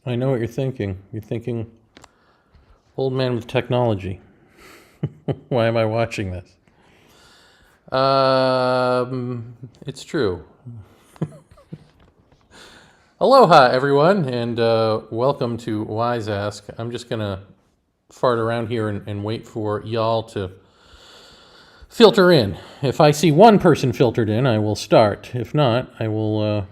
I know what you're thinking. You're thinking, old man with technology. Why am I watching this? It's true. Aloha, everyone, and welcome to Wise Ask. I'm just going to fart around here and wait for y'all to filter in. If I see one person filtered in, I will start. If not, I will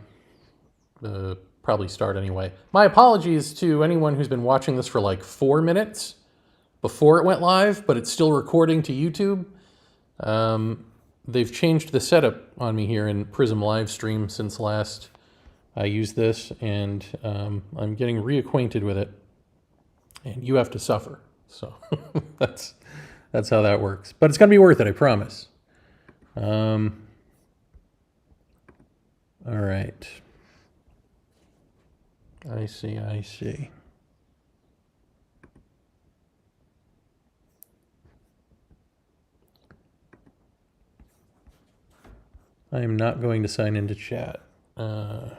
probably start anyway. My apologies to anyone who's been watching this for like 4 minutes before it went live, but it's still recording to YouTube. They've changed the setup on me here in Prism Livestream since last I used this, and I'm getting reacquainted with it, and you have to suffer. So that's how that works. But it's going to be worth it, I promise. All right. I see. I am not going to sign into chat. But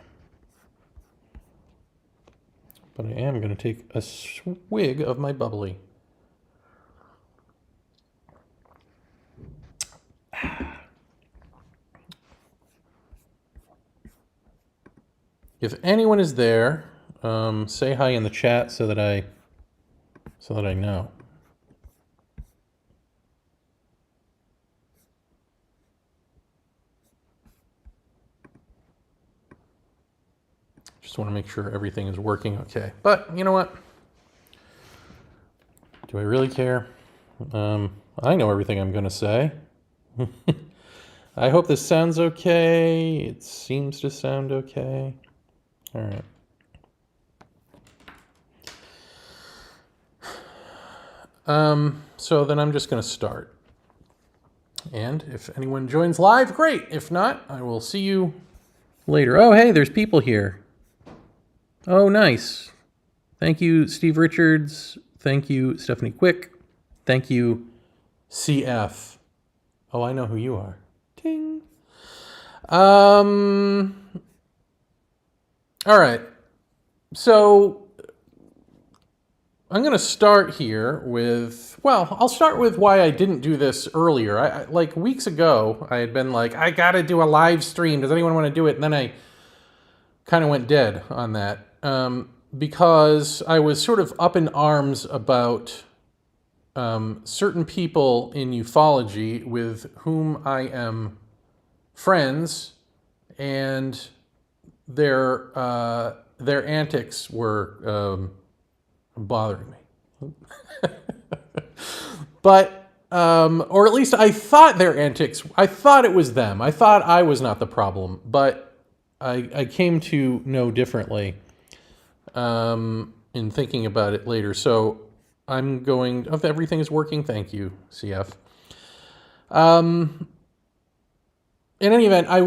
I am going to take a swig of my bubbly. If anyone is there, say hi in the chat so that I know. Just want to make sure everything is working okay. But you know what? Do I really care? I know everything I'm going to say. I hope this sounds okay. It seems to sound okay. All right. So then I'm just going to start. And if anyone joins live, great. If not, I will see you later. Oh, hey, there's people here. Oh, nice. Thank you, Steve Richards. Thank you, Stephanie Quick. Thank you, CF. Oh, I know who you are. Ting. All right. So I'm going to start here with, I'll start with why I didn't do this earlier. I like weeks ago, I had been like, I got to do a live stream. Does anyone want to do it? And then I kind of went dead on that. Because I was sort of up in arms about certain people in ufology with whom I am friends, and their antics were bothering me. But, or at least I thought their antics, I thought it was them. I thought I was not the problem, but I came to know differently. In thinking about it later. So I'm going, if everything is working, thank you, CF. In any event, I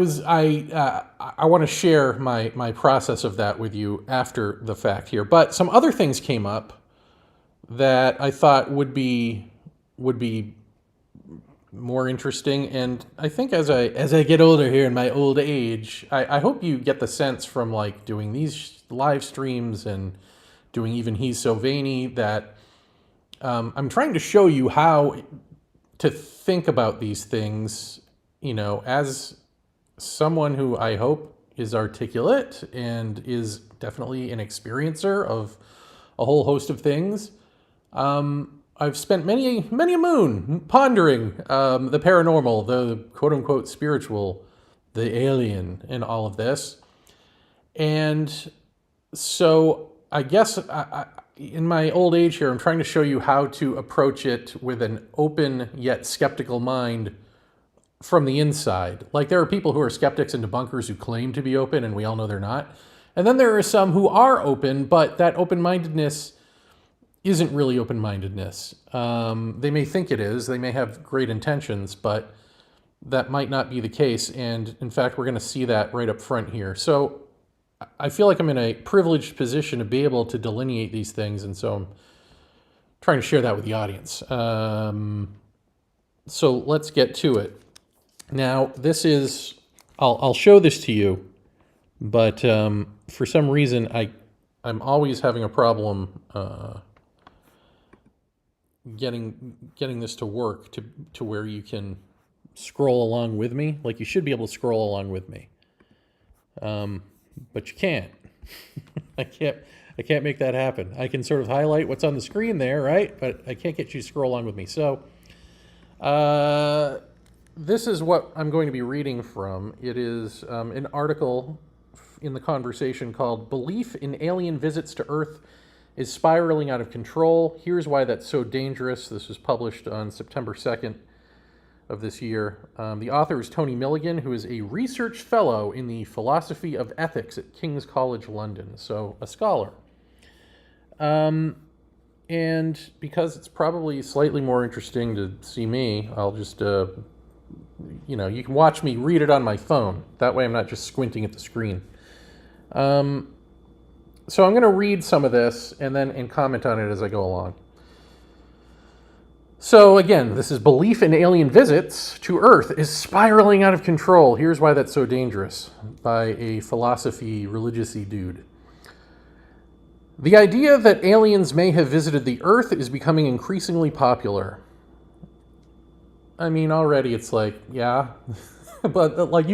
want to share my process of that with you after the fact here. But some other things came up that I thought would be more interesting. And I think as I get older here in my old age, I hope you get the sense from like doing these live streams and doing even He's So Vaeni that I'm trying to show you how to think about these things, you know, as someone who I hope is articulate and is definitely an experiencer of a whole host of things. I've spent many a moon pondering the paranormal, the quote-unquote spiritual, the alien, and all of this. And so I guess in my old age here, I'm trying to show you how to approach it with an open yet skeptical mind from the inside. Like there are people who are skeptics and debunkers who claim to be open, and we all know they're not. And then there are some who are open, but that open-mindedness isn't really open-mindedness. They may think it is, they may have great intentions, but that might not be the case. And in fact, we're going to see that right up front here. So I feel like I'm in a privileged position to be able to delineate these things, and so I'm trying to share that with the audience. So let's get to it. Now, this is, I'll show this to you, but for some reason I'm always having a problem getting this to work to where you can scroll along with me. Like, you should be able to scroll along with me, but you can't. I can't make that happen. I can sort of highlight what's on the screen there, right? But I can't get you to scroll along with me. So this is what I'm going to be reading from. It is an article in the conversation called "Belief in Alien Visits to Earth is Spiraling Out of Control. Here's Why That's So Dangerous." This was published on September 2nd of this year. The author is Tony Milligan, who is a research fellow in the philosophy of ethics at King's College London, so a scholar. And because it's probably slightly more interesting to see me, I'll just, you can watch me read it on my phone. That way I'm not just squinting at the screen. So I'm going to read some of this and comment on it as I go along. So again, this is "Belief in Alien Visits to Earth is Spiraling Out of Control. Here's Why That's So Dangerous," by a philosophy religious-y dude. "The idea that aliens may have visited the Earth is becoming increasingly popular." I mean, already it's like, yeah, but like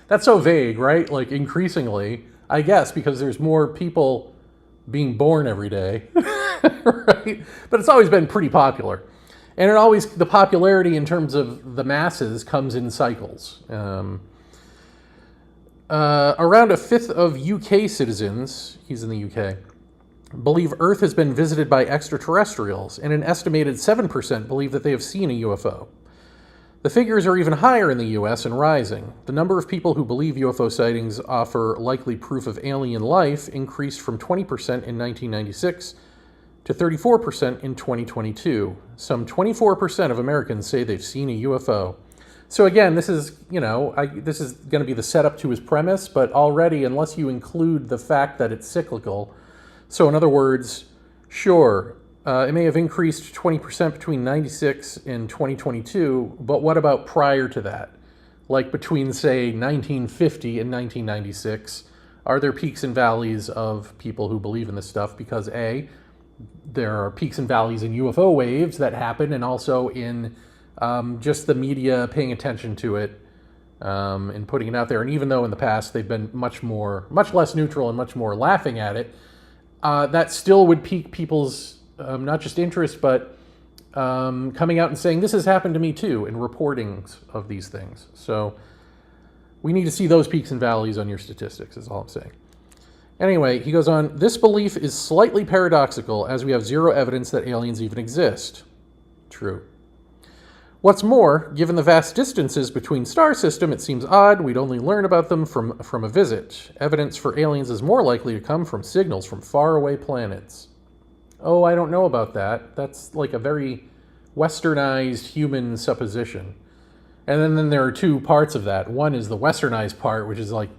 that's so vague, right? Like, increasingly, I guess, because there's more people being born every day, right? But it's always been pretty popular. And the popularity in terms of the masses comes in cycles. Around a fifth of UK citizens, he's in the UK, believe Earth has been visited by extraterrestrials, and an estimated 7% believe that they have seen a UFO. The figures are even higher in the US and rising. The number of people who believe UFO sightings offer likely proof of alien life increased from 20% in 1996 to 34% in 2022. Some 24% of Americans say they've seen a UFO. So again, this is, this is going to be the setup to his premise, but already, unless you include the fact that it's cyclical, so in other words, sure, it may have increased 20% between 96 and 2022, but what about prior to that? Like between, say, 1950 and 1996, are there peaks and valleys of people who believe in this stuff? Because A, there are peaks and valleys in UFO waves that happen, and also in just the media paying attention to it and putting it out there. And even though in the past they've been much less neutral and much more laughing at it, that still would pique people's not just interest, but coming out and saying, this has happened to me too, and reportings of these things. So we need to see those peaks and valleys on your statistics, is all I'm saying. Anyway, he goes on, "This belief is slightly paradoxical, as we have zero evidence that aliens even exist." True. "What's more, given the vast distances between star systems, it seems odd we'd only learn about them from a visit. Evidence for aliens is more likely to come from signals from faraway planets." Oh, I don't know about that. That's like a very westernized human supposition. And then there are two parts of that. One is the westernized part, which is like,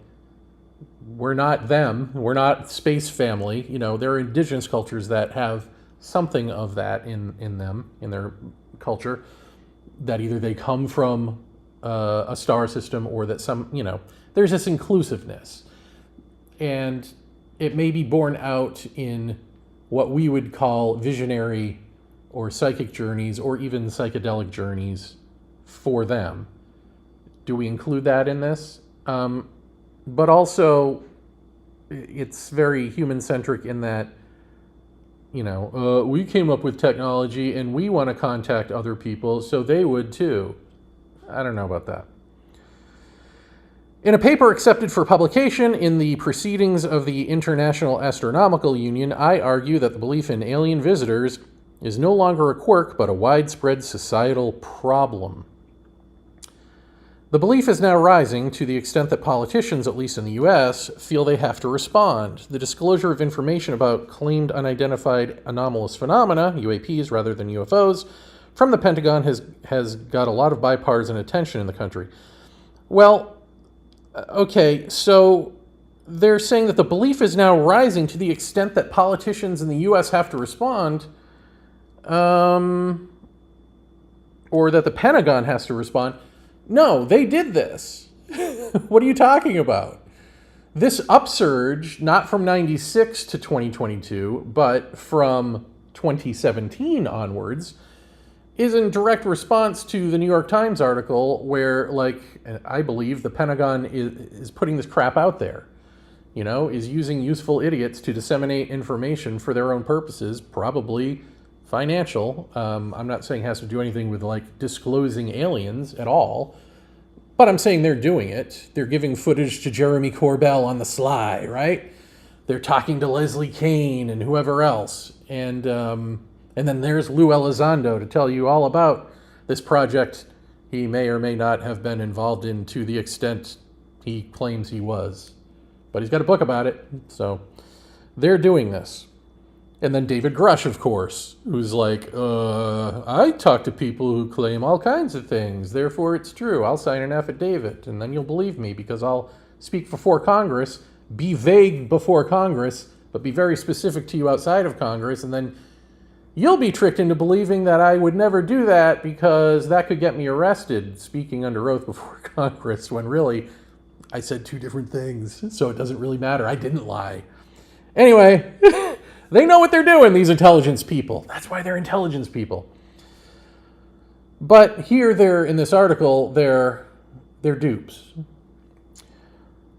we're not them. We're not space family. There are indigenous cultures that have something of that in them, in their culture, that either they come from a star system or that there's this inclusiveness. And it may be borne out in what we would call visionary or psychic journeys, or even psychedelic journeys for them. Do we include that in this? But also, it's very human-centric in that, we came up with technology and we want to contact other people, so they would too. I don't know about that. "In a paper accepted for publication in the Proceedings of the International Astronomical Union, I argue that the belief in alien visitors is no longer a quirk, but a widespread societal problem. The belief is now rising to the extent that politicians, at least in the US, feel they have to respond. The disclosure of information about claimed unidentified anomalous phenomena, UAPs rather than UFOs, from the Pentagon has got a lot of bipartisan attention in the country." Well, okay, so they're saying that the belief is now rising to the extent that politicians in the US have to respond, or that the Pentagon has to respond. No, they did this. What are you talking about? This upsurge, not from 96 to 2022, but from 2017 onwards, is in direct response to the New York Times article where, like, I believe the Pentagon is putting this crap out there, is using useful idiots to disseminate information for their own purposes, probably financial. I'm not saying it has to do anything with, like, disclosing aliens at all, but I'm saying they're doing it. They're giving footage to Jeremy Corbell on the sly, right? They're talking to Leslie Kean and whoever else. And then there's Lou Elizondo to tell you all about this project he may or may not have been involved in to the extent he claims he was. But he's got a book about it, so they're doing this. And then David Grush, of course, who's like, I talk to people who claim all kinds of things, therefore it's true. I'll sign an affidavit, and then you'll believe me because I'll speak before Congress, be vague before Congress, but be very specific to you outside of Congress, and then you'll be tricked into believing that I would never do that because that could get me arrested, speaking under oath before Congress, when really I said two different things, so it doesn't really matter. I didn't lie. Anyway, they know what they're doing, these intelligence people. That's why they're intelligence people. But here they're, in this article, they're dupes.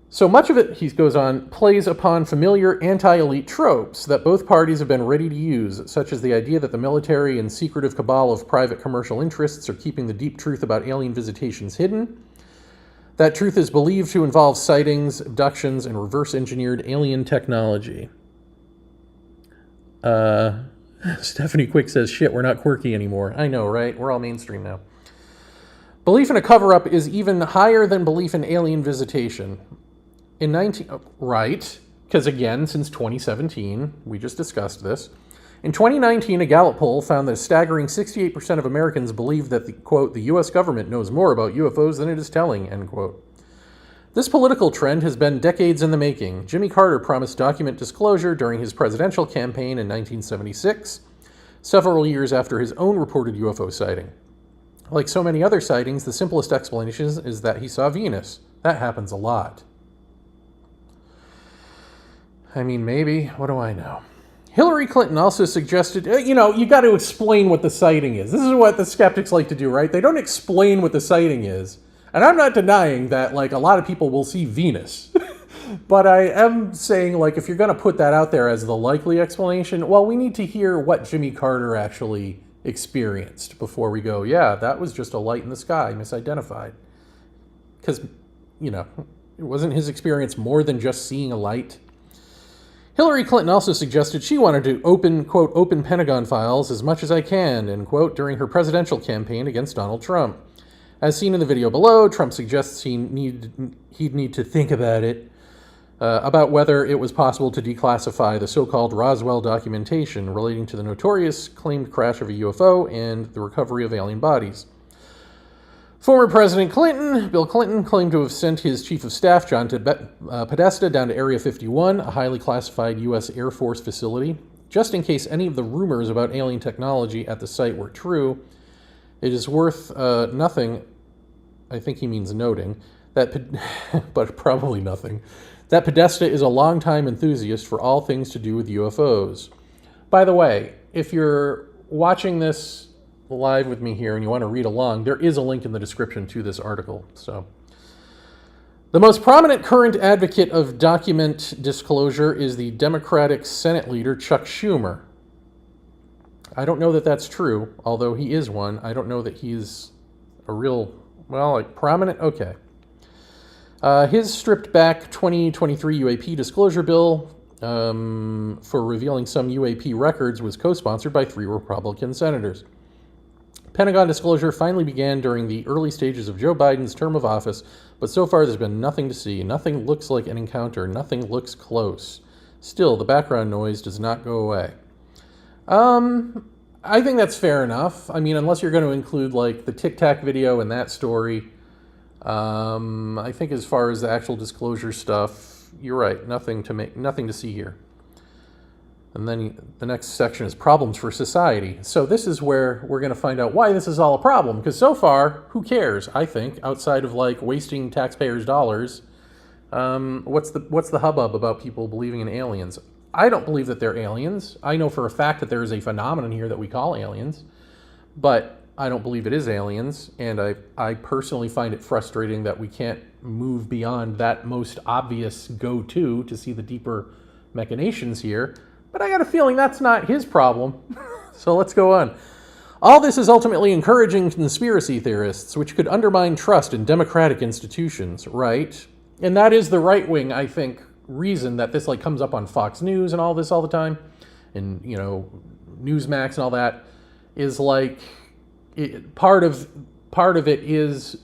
So much of it, he goes on, plays upon familiar anti-elite tropes that both parties have been ready to use, such as the idea that the military and secretive cabal of private commercial interests are keeping the deep truth about alien visitations hidden. That truth is believed to involve sightings, abductions, and reverse-engineered alien technology. Stephanie Quick says, shit, we're not quirky anymore. I know, right? We're all mainstream now. Belief in a cover-up is even higher than belief in alien visitation. Right, because again, since 2017, we just discussed this. In 2019, a Gallup poll found that a staggering 68% of Americans believe that, the U.S. government knows more about UFOs than it is telling, end quote. This political trend has been decades in the making. Jimmy Carter promised document disclosure during his presidential campaign in 1976, several years after his own reported UFO sighting. Like so many other sightings, the simplest explanation is that he saw Venus. That happens a lot. I mean, maybe. What do I know? Hillary Clinton also suggested, you got to explain what the sighting is. This is what the skeptics like to do, right? They don't explain what the sighting is. And I'm not denying that, like, a lot of people will see Venus. But I am saying, like, if you're going to put that out there as the likely explanation, well, we need to hear what Jimmy Carter actually experienced before we go, yeah, that was just a light in the sky, misidentified. Because, it wasn't his experience more than just seeing a light. Hillary Clinton also suggested she wanted to quote, open Pentagon files as much as I can, end quote, during her presidential campaign against Donald Trump. As seen in the video below, Trump suggests he'd need to think about it, about whether it was possible to declassify the so-called Roswell documentation relating to the notorious claimed crash of a UFO and the recovery of alien bodies. Former President Bill Clinton, claimed to have sent his chief of staff, John Podesta, down to Area 51, a highly classified U.S. Air Force facility, just in case any of the rumors about alien technology at the site were true. It is worth nothing, I think he means noting, but probably nothing, that Podesta is a longtime enthusiast for all things to do with UFOs. By the way, if you're watching this live with me here and you want to read along, there is a link in the description to this article. So, the most prominent current advocate of document disclosure is the Democratic Senate leader Chuck Schumer. I don't know that that's true, although he is one. I don't know that he's a real, prominent. Okay. His stripped back 2023 UAP disclosure bill for revealing some UAP records was co-sponsored by 3 Republican senators. Pentagon disclosure finally began during the early stages of Joe Biden's term of office, but so far there's been nothing to see. Nothing looks like an encounter. Nothing looks close. Still, the background noise does not go away. I think that's fair enough. I mean, unless you're going to include, like, the Tic Tac video and that story. I think as far as the actual disclosure stuff, you're right. Nothing to see here. And then the next section is problems for society. So this is where we're going to find out why this is all a problem. Because so far, who cares, I think, outside of, like, wasting taxpayers' dollars. What's the hubbub about people believing in aliens? I don't believe that they're aliens. I know for a fact that there is a phenomenon here that we call aliens, but I don't believe it is aliens, and I personally find it frustrating that we can't move beyond that most obvious go-to to see the deeper machinations here. But I got a feeling that's not his problem. So let's go on. All this is ultimately encouraging conspiracy theorists, which could undermine trust in democratic institutions, right? And that is the right wing, I think, reason that this comes up on Fox News and all this all the time, and Newsmax and all that, is part of it is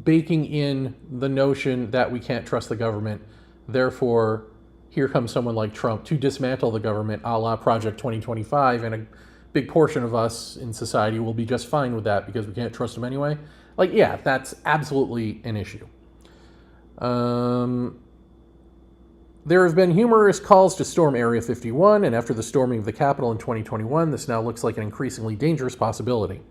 baking in the notion that we can't trust the government. Therefore, here comes someone like Trump to dismantle the government, a la Project 2025, and a big portion of us in society will be just fine with that because we can't trust him anyway. Yeah, that's absolutely an issue. There have been humorous calls to storm Area 51, and after the storming of the Capitol in 2021, this now looks like an increasingly dangerous possibility.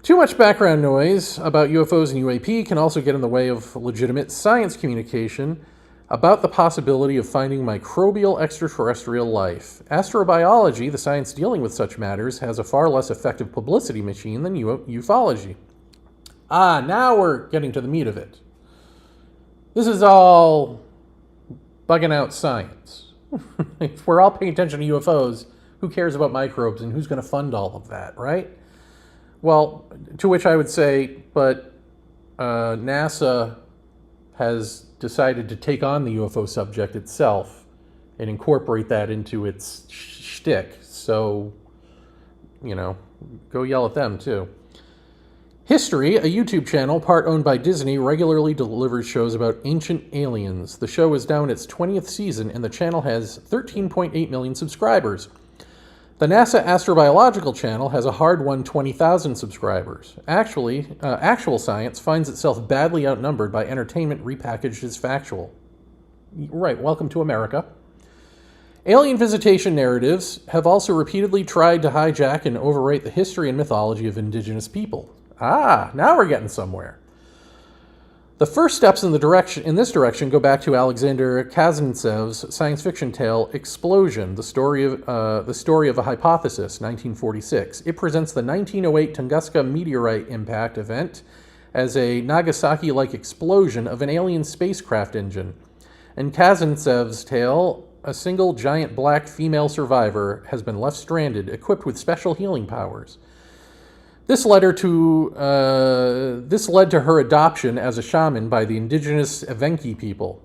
Too much background noise about UFOs and UAP can also get in the way of legitimate science communication about the possibility of finding microbial extraterrestrial life. Astrobiology, the science dealing with such matters, has a far less effective publicity machine than ufology. Now we're getting to the meat of it. This is all bugging out science. If we're all paying attention to UFOs, who cares about microbes and who's going to fund all of that, right? Well, to which I would say, but NASA has decided to take on the UFO subject itself and incorporate that into its shtick. So, go yell at them too. History, a YouTube channel, part owned by Disney, regularly delivers shows about ancient aliens. The show is now in its 20th season, and the channel has 13.8 million subscribers. The NASA Astrobiological channel has a hard-won 20,000 subscribers. Actual science finds itself badly outnumbered by entertainment repackaged as factual. Right, welcome to America. Alien visitation narratives have also repeatedly tried to hijack and overwrite the history and mythology of indigenous people. Now we're getting somewhere. The first steps in this direction go back to Alexander Kazantsev's science fiction tale Explosion, the story of a hypothesis, 1946. It presents the 1908 Tunguska meteorite impact event as a Nagasaki-like explosion of an alien spacecraft engine. In Kazantsev's tale, a single giant black female survivor has been left stranded, equipped with special healing powers. This led to her adoption as a shaman by the indigenous Evenki people.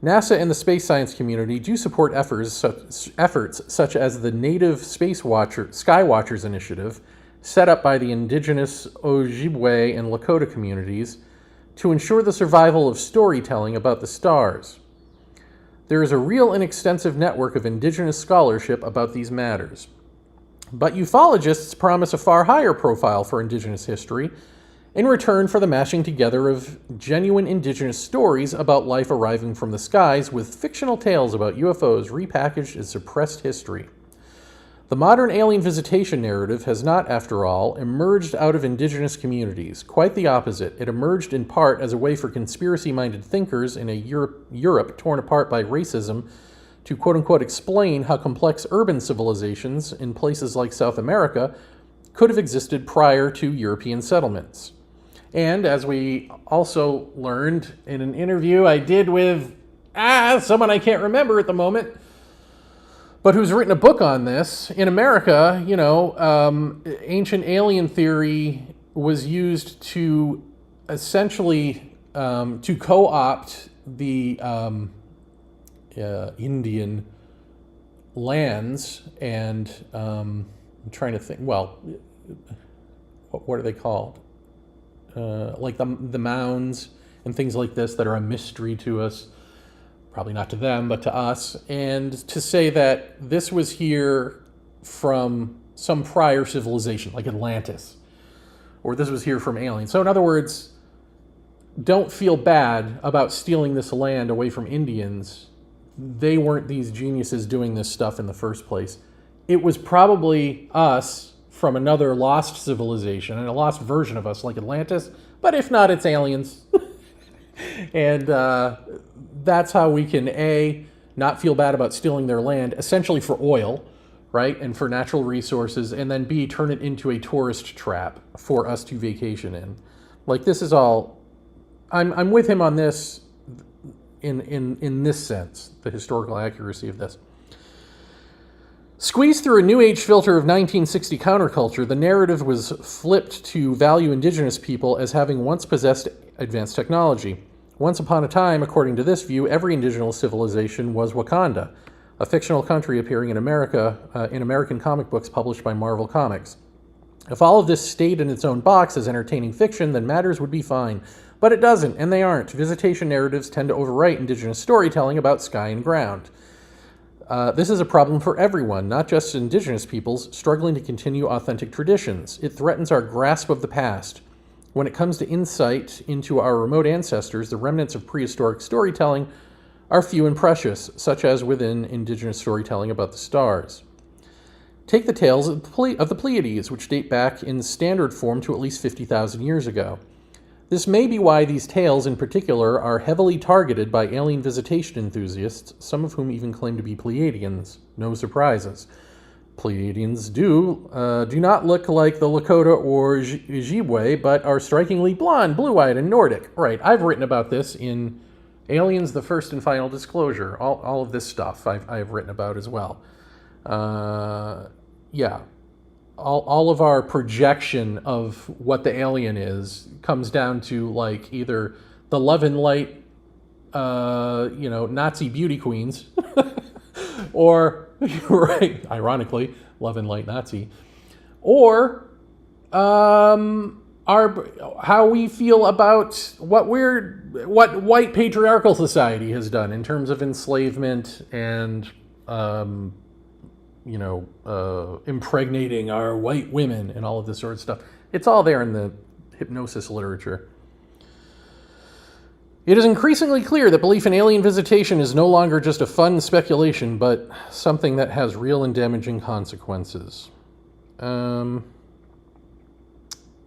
NASA and the space science community do support efforts such as the Native Skywatchers Initiative, set up by the indigenous Ojibwe and Lakota communities to ensure the survival of storytelling about the stars. There is a real and extensive network of indigenous scholarship about these matters. But ufologists promise a far higher profile for indigenous history in return for the mashing together of genuine indigenous stories about life arriving from the skies with fictional tales about UFOs repackaged as suppressed history. The modern alien visitation narrative has not, after all, emerged out of indigenous communities. Quite the opposite. It emerged in part as a way for conspiracy-minded thinkers in a Europe torn apart by racism to quote-unquote explain how complex urban civilizations in places like South America could have existed prior to European settlements. And as we also learned in an interview I did with someone I can't remember at the moment, but who's written a book on this, in America, ancient alien theory was used to essentially to co-opt the Indian lands, and I'm trying to think, what are they called? Like the mounds and things like this that are a mystery to us, probably not to them, but to us, and to say that this was here from some prior civilization, like Atlantis, or this was here from aliens. So in other words, don't feel bad about stealing this land away from Indians. They weren't these geniuses doing this stuff in the first place. It was probably us from another lost civilization and a lost version of us like Atlantis, but if not, it's aliens. And that's how we can, A, not feel bad about stealing their land, essentially for oil, right, and for natural resources, and then B, turn it into a tourist trap for us to vacation in. Like, this is all, I'm with him on this in this sense, the historical accuracy of this. Squeezed through a New Age filter of 1960 counterculture, the narrative was flipped to value indigenous people as having once possessed advanced technology. Once upon a time, according to this view, every indigenous civilization was Wakanda, a fictional country appearing in America in American comic books published by Marvel Comics. If all of this stayed in its own box as entertaining fiction, then matters would be fine. But it doesn't, and they aren't. Visitation narratives tend to overwrite indigenous storytelling about sky and ground. This is a problem for everyone, not just indigenous peoples, struggling to continue authentic traditions. It threatens our grasp of the past. When it comes to insight into our remote ancestors, the remnants of prehistoric storytelling are few and precious, such as within indigenous storytelling about the stars. Take the tales of the Pleiades, which date back in standard form to at least 50,000 years ago. This may be why these tales in particular are heavily targeted by alien visitation enthusiasts, some of whom even claim to be Pleiadians. No surprises. Pleiadians do not look like the Lakota or Ojibwe, but are strikingly blonde, blue-eyed, and Nordic. Right, I've written about this in Aliens, the First and Final Disclosure. All of this stuff I've written about as well. Yeah. All of our projection of what the alien is comes down to, like, either the love and light, Nazi beauty queens, or, right, ironically, love and light Nazi, or how we feel about what white patriarchal society has done in terms of enslavement and impregnating our white women and all of this sort of stuff. It's all there in the hypnosis literature. It is increasingly clear that belief in alien visitation is no longer just a fun speculation, but something that has real and damaging consequences.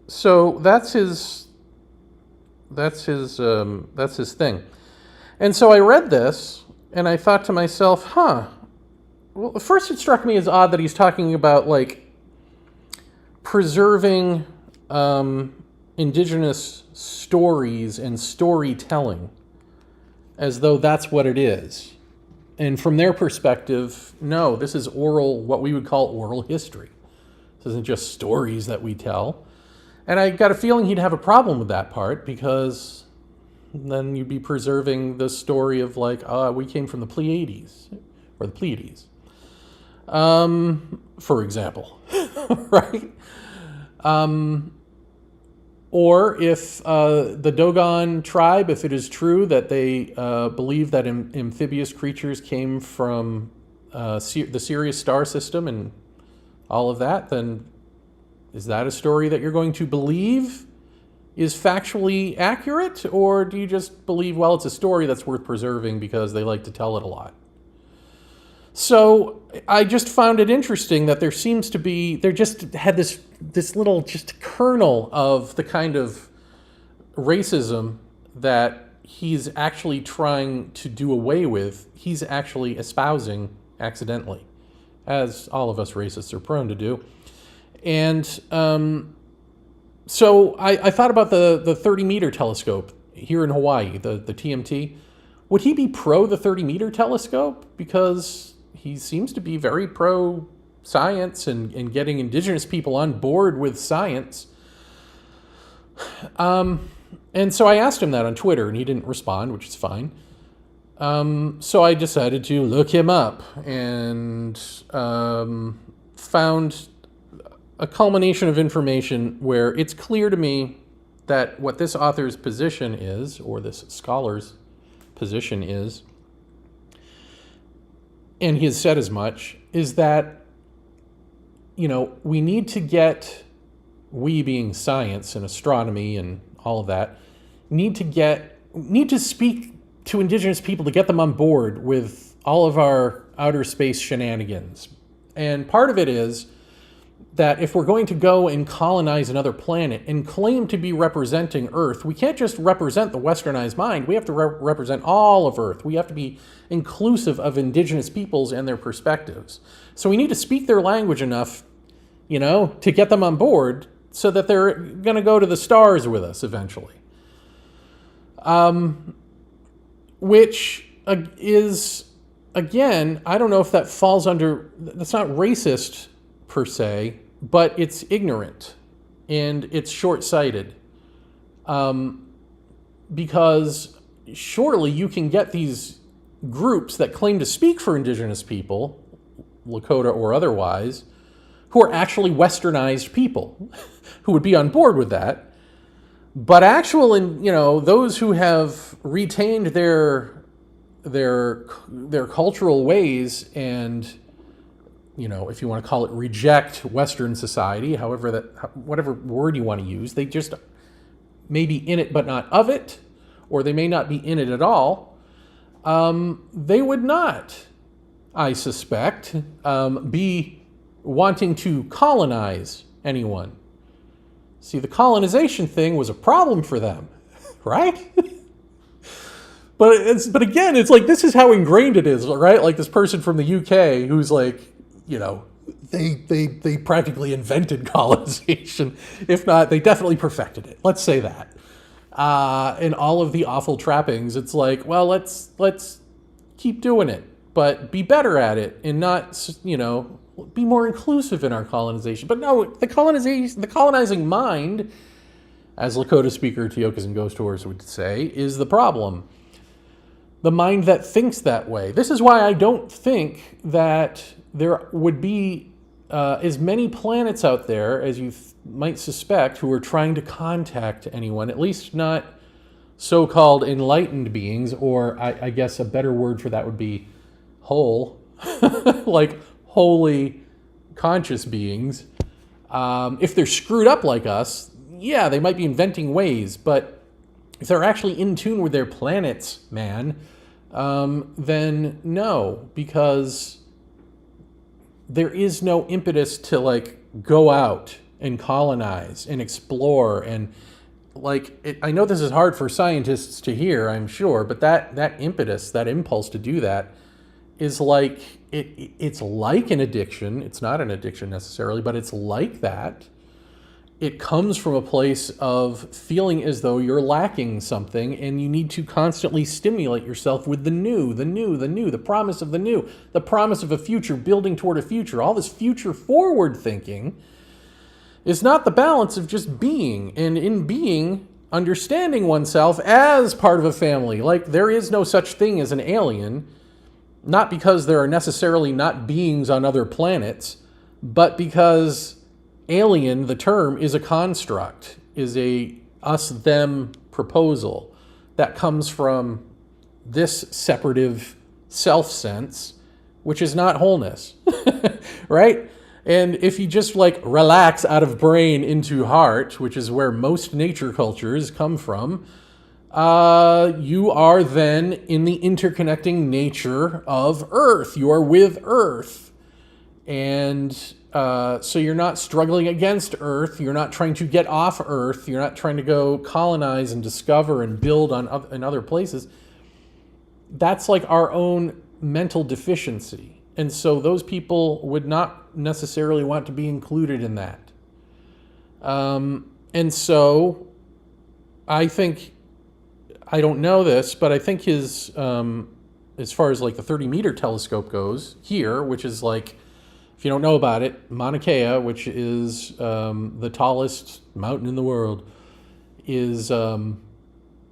So that's his thing. And so I read this, and I thought to myself, well, at first it struck me as odd that he's talking about, like, preserving indigenous stories and storytelling as though that's what it is. And from their perspective, no, this is what we would call oral history. This isn't just stories that we tell. And I got a feeling he'd have a problem with that part, because then you'd be preserving the story of, like, we came from the Pleiades, or the Pleiades. For example, right? Or if the Dogon tribe, if it is true that they believe that amphibious creatures came from the Sirius star system and all of that, then is that a story that you're going to believe is factually accurate? Or do you just believe, well, it's a story that's worth preserving because they like to tell it a lot? So I just found it interesting that there just had this little just kernel of the kind of racism that he's actually trying to do away with. He's actually espousing accidentally, as all of us racists are prone to do. And so I thought about the 30-meter telescope here in Hawaii, the TMT. Would he be pro the 30-meter telescope? Because he seems to be very pro-science and getting indigenous people on board with science. And so I asked him that on Twitter, and he didn't respond, which is fine. So I decided to look him up and found a culmination of information where it's clear to me that what this author's position is, or this scholar's position is, and he has said as much, is that, we need to get, we being science and astronomy and all of that, need to speak to indigenous people to get them on board with all of our outer space shenanigans. And part of it is that if we're going to go and colonize another planet and claim to be representing Earth, we can't just represent the westernized mind. We have to represent all of Earth. We have to be inclusive of indigenous peoples and their perspectives. So we need to speak their language enough, to get them on board so that they're going to go to the stars with us eventually. Which is, again, I don't know if that falls under, that's not racist per se, but it's ignorant and it's short-sighted. Because surely you can get these groups that claim to speak for indigenous people, Lakota or otherwise, who are actually westernized people who would be on board with that. But those who have retained their cultural ways and, if you want to call it reject Western society, whatever word you want to use, they just may be in it but not of it, or they may not be in it at all. They would not, I suspect, be wanting to colonize anyone. See, the colonization thing was a problem for them, right? But again, it's like, this is how ingrained it is, right? Like this person from the UK who's like, they practically invented colonization. If not, they definitely perfected it. Let's say that. And all of the awful trappings, it's like, well, let's keep doing it, but be better at it and not, be more inclusive in our colonization. But no, the colonizing mind, as Lakota speaker Tiokas and Ghost Horse would say, is the problem. The mind that thinks that way. This is why I don't think that there would be as many planets out there as you might suspect who are trying to contact anyone, at least not so-called enlightened beings, or I guess a better word for that would be whole, like wholly conscious beings. If they're screwed up like us, yeah, they might be inventing ways, but if they're actually in tune with their planets, man, then no, because there is no impetus to like go out and colonize and explore and I know this is hard for scientists to hear, I'm sure, but that impetus, that impulse to do that is like, it's like an addiction. It's not an addiction necessarily, but it's like that. It comes from a place of feeling as though you're lacking something and you need to constantly stimulate yourself with the new, the promise of the new, the promise of a future, building toward a future. All this future forward thinking is not the balance of just being, and in being, understanding oneself as part of a family. Like, there is no such thing as an alien, not because there are necessarily not beings on other planets, but because alien, the term, is a construct, is a us-them proposal that comes from this separative self-sense, which is not wholeness, right? And if you just like relax out of brain into heart, which is where most nature cultures come from, you are then in the interconnecting nature of Earth. You are with Earth. And so you're not struggling against Earth. You're not trying to get off Earth. You're not trying to go colonize and discover and build in other places. That's like our own mental deficiency. And so those people would not necessarily want to be included in that. And so I think, I don't know this, but I think his, as far as like the 30-meter telescope goes here, which is like, if you don't know about it, Mauna Kea, which is the tallest mountain in the world, is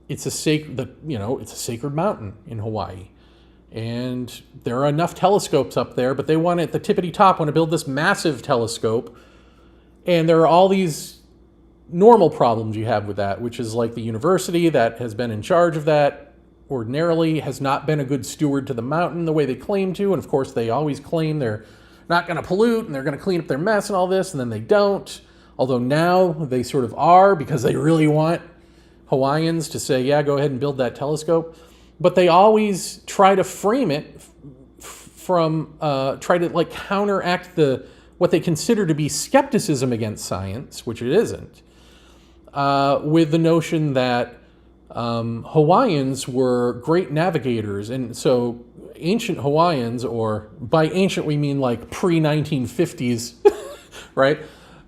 it's a sacred mountain in Hawaii. And there are enough telescopes up there, but they want at the tippity top want to build this massive telescope. And there are all these normal problems you have with that, which is like the university that has been in charge of that ordinarily has not been a good steward to the mountain the way they claim to. And of course, they always claim they're not going to pollute and they're going to clean up their mess and all this, and then they don't. Although now they sort of are, because they really want Hawaiians to say, yeah, go ahead and build that telescope. But they always try to frame it from, try to like counteract the what they consider to be skepticism against science, which it isn't, with the notion that Hawaiians were great navigators. And so ancient Hawaiians, or by ancient we mean like pre-1950s, right,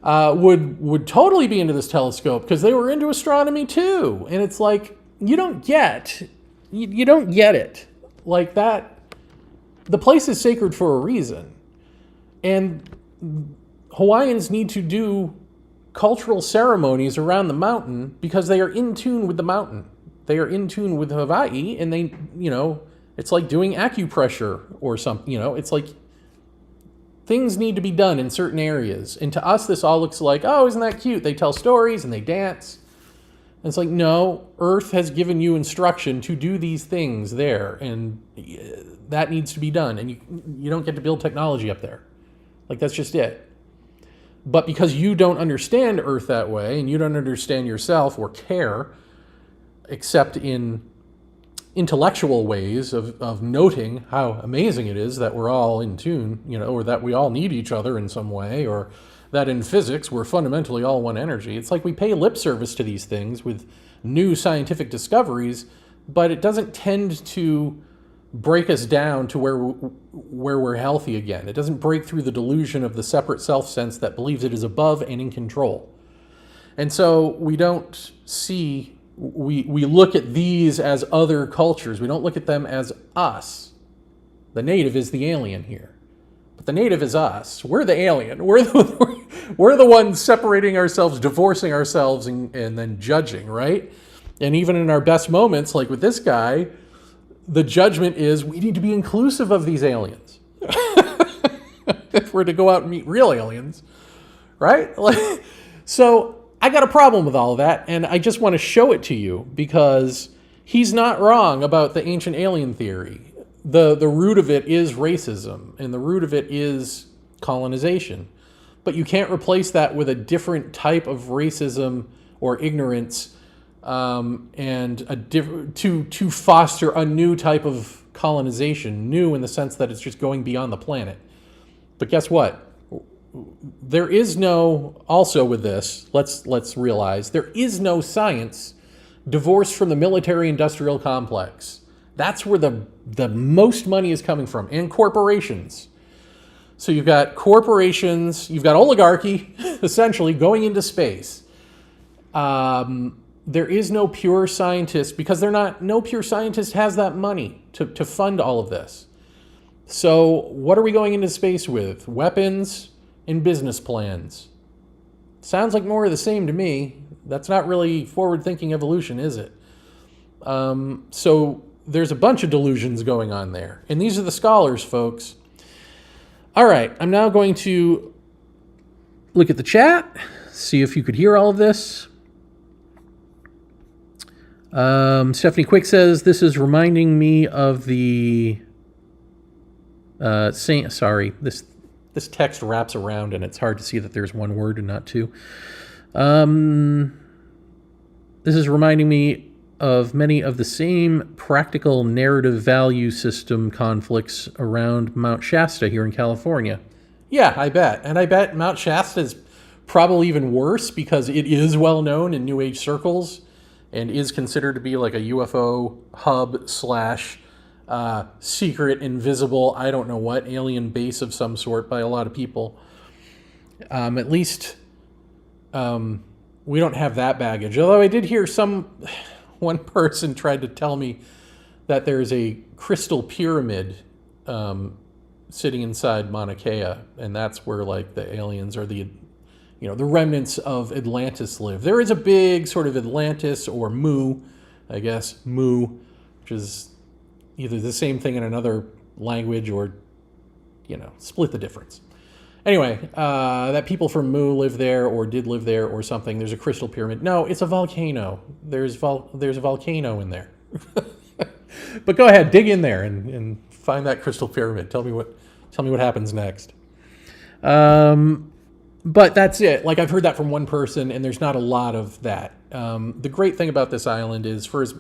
would totally be into this telescope because they were into astronomy too. And it's like, you don't get it. Like that, the place is sacred for a reason. And Hawaiians need to do cultural ceremonies around the mountain because they are in tune with the mountain. They are in tune with Hawaii, and they, it's like doing acupressure or something, it's like things need to be done in certain areas. And to us, this all looks like, oh, isn't that cute? They tell stories and they dance. And it's like, no, Earth has given you instruction to do these things there, and that needs to be done. And you don't get to build technology up there. Like, that's just it. But because you don't understand Earth that way, and you don't understand yourself or care, except in intellectual ways of noting how amazing it is that we're all in tune, or that we all need each other in some way, or that in physics we're fundamentally all one energy. It's like we pay lip service to these things with new scientific discoveries, but it doesn't tend to break us down to where we're healthy again. It doesn't break through the delusion of the separate self sense that believes it is above and in control. And so we don't see, we look at these as other cultures. We don't look at them as us. The native is the alien here. But the native is us. We're the alien. We're the ones separating ourselves, divorcing ourselves, and then judging, right? And even in our best moments, like with this guy, the judgment is we need to be inclusive of these aliens. If we're to go out and meet real aliens, right? So I got a problem with all of that, and I just want to show it to you because he's not wrong about the ancient alien theory. The root of it is racism, and the root of it is colonization. But you can't replace that with a different type of racism or ignorance, and to foster a new type of colonization, new in the sense that it's just going beyond the planet. But guess what? There is no, also with this, let's realize, there is no science divorced from the military-industrial complex. That's where the most money is coming from, and corporations. So you've got corporations, you've got oligarchy, essentially, going into space. There is no pure scientist, because no pure scientist has that money to fund all of this. So what are we going into space with? Weapons and business plans. Sounds like more of the same to me. That's not really forward-thinking evolution, is it? So there's a bunch of delusions going on there. And these are the scholars, folks. All right, I'm now going to look at the chat, see if you could hear all of this. Stephanie Quick says, this is reminding me of the this text wraps around and it's hard to see that there's one word and not two. This is reminding me of many of the same practical narrative value system conflicts around Mount Shasta here in California. Yeah, I bet. And I bet Mount Shasta is probably even worse because it is well known in New Age circles and is considered to be like a UFO hub / secret, invisible, I don't know what, alien base of some sort by a lot of people. At least we don't have that baggage. Although I did hear one person tried to tell me that there's a crystal pyramid sitting inside Mauna Kea, and that's where like the aliens or the remnants of Atlantis live. There is a big sort of Atlantis or Mu, I guess, Mu, which is either the same thing in another language or, split the difference. Anyway, that people from Mu live there or did live there or something. There's a crystal pyramid. No, it's a volcano. There's a volcano in there. But go ahead, dig in there and find that crystal pyramid. Tell me what happens next. But that's it. Like, I've heard that from one person, and there's not a lot of that. The great thing about this island is for as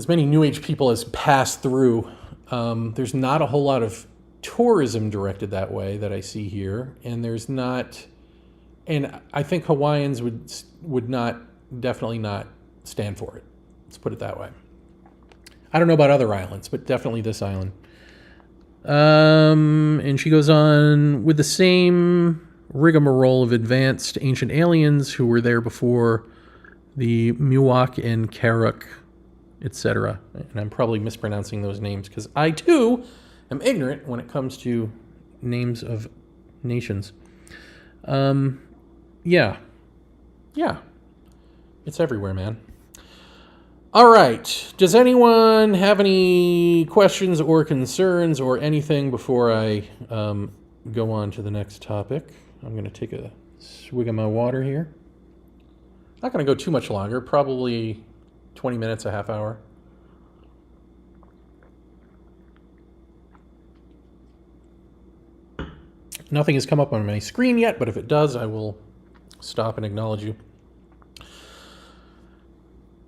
many New Age people as pass through, there's not a whole lot of tourism directed that way that I see here, and there's not, and I think Hawaiians would not, definitely not stand for it. Let's put it that way. I don't know about other islands, but definitely this island. And she goes on with the same rigmarole of advanced ancient aliens who were there before the Miwok and Karuk, etc. And I'm probably mispronouncing those names because I too am ignorant when it comes to names of nations. Yeah, it's everywhere, man. All right. Does anyone have any questions or concerns or anything before I go on to the next topic? I'm going to take a swig of my water here. Not going to go too much longer, probably 20 minutes, a half hour. Nothing has come up on my screen yet, but if it does, I will stop and acknowledge you.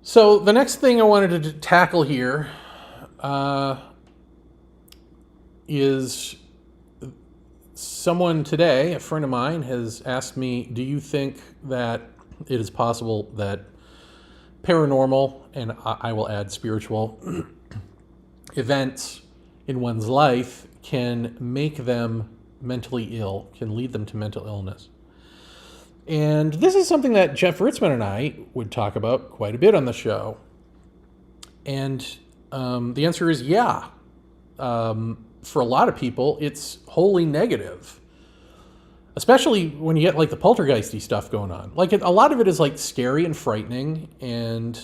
So the next thing I wanted to tackle here is someone today, a friend of mine, has asked me, do you think that it is possible that paranormal, and I will add spiritual, events in one's life can make them mentally ill, can lead them to mental illness? And this is something that Jeff Ritzmann and I would talk about quite a bit on the show. And the answer is yeah. For a lot of people, it's wholly negative. Especially when you get like the poltergeisty stuff going on. Like a lot of it is like scary and frightening, and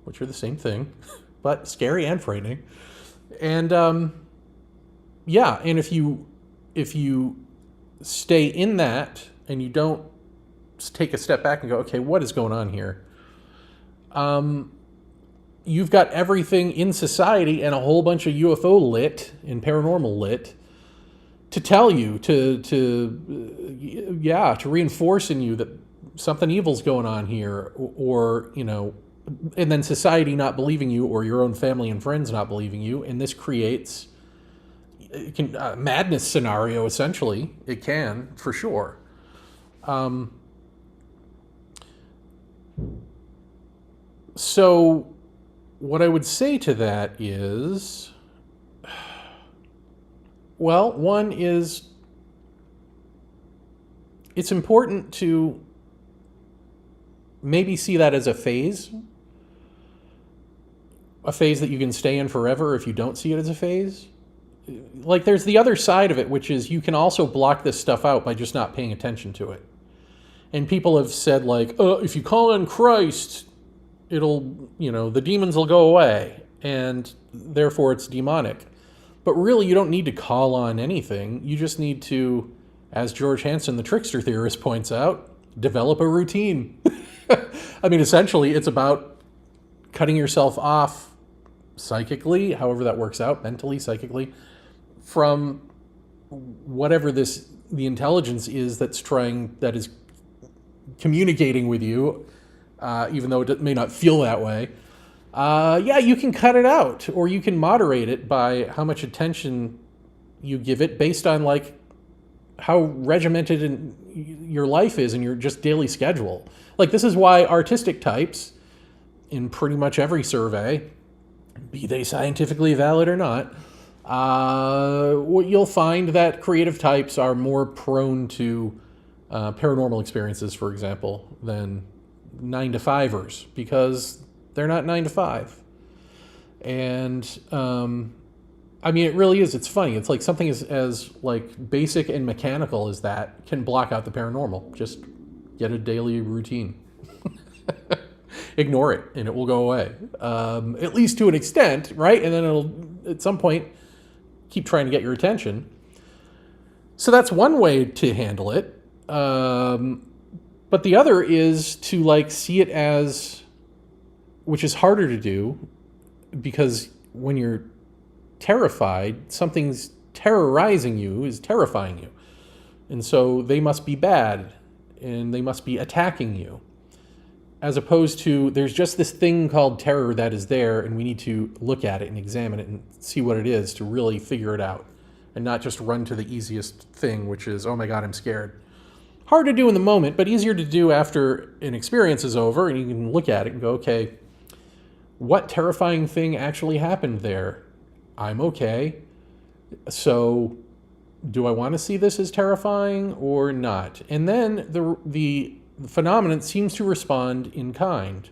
which are the same thing, but scary and frightening. And yeah, and if you stay in that and you don't take a step back and go, okay, what is going on here? You've got everything in society and a whole bunch of UFO lit and paranormal lit to tell you, to reinforce in you that something evil's going on here, or, you know, and then society not believing you, or your own family and friends not believing you, and this creates a madness scenario, essentially. It can, for sure. So what I would say to that is, well, one is it's important to maybe see that as a phase that you can stay in forever if you don't see it as a phase. Like there's the other side of it, which is you can also block this stuff out by just not paying attention to it. And people have said like, if you call on Christ, it'll, the demons will go away, and therefore it's demonic. But really, you don't need to call on anything. You just need to, as George Hansen, the trickster theorist, points out, develop a routine. I mean, essentially, it's about cutting yourself off psychically, however that works out, mentally, psychically, from whatever the intelligence is that is communicating with you, even though it may not feel that way. You can cut it out, or you can moderate it by how much attention you give it based on like how regimented your life is and your just daily schedule. Like this is why artistic types in pretty much every survey, be they scientifically valid or not, you'll find that creative types are more prone to paranormal experiences, for example, than 9-to-5ers, because they're not 9 to 5. And I mean, it really is. It's funny. It's like something as like basic and mechanical as that can block out the paranormal. Just get a daily routine. Ignore it and it will go away. At least to an extent, right? And then it'll, at some point, keep trying to get your attention. So that's one way to handle it. But the other is to like see it as, which is harder to do, because when you're terrified, something's terrorizing you, is terrifying you. And so they must be bad and they must be attacking you. As opposed to, there's just this thing called terror that is there, and we need to look at it and examine it and see what it is to really figure it out. and not just run to the easiest thing, which is, oh my God, I'm scared. Hard to do in the moment, but easier to do after an experience is over and you can look at it and go, okay, what terrifying thing actually happened there? I'm okay. So do I want to see this as terrifying or not? And then the phenomenon seems to respond in kind.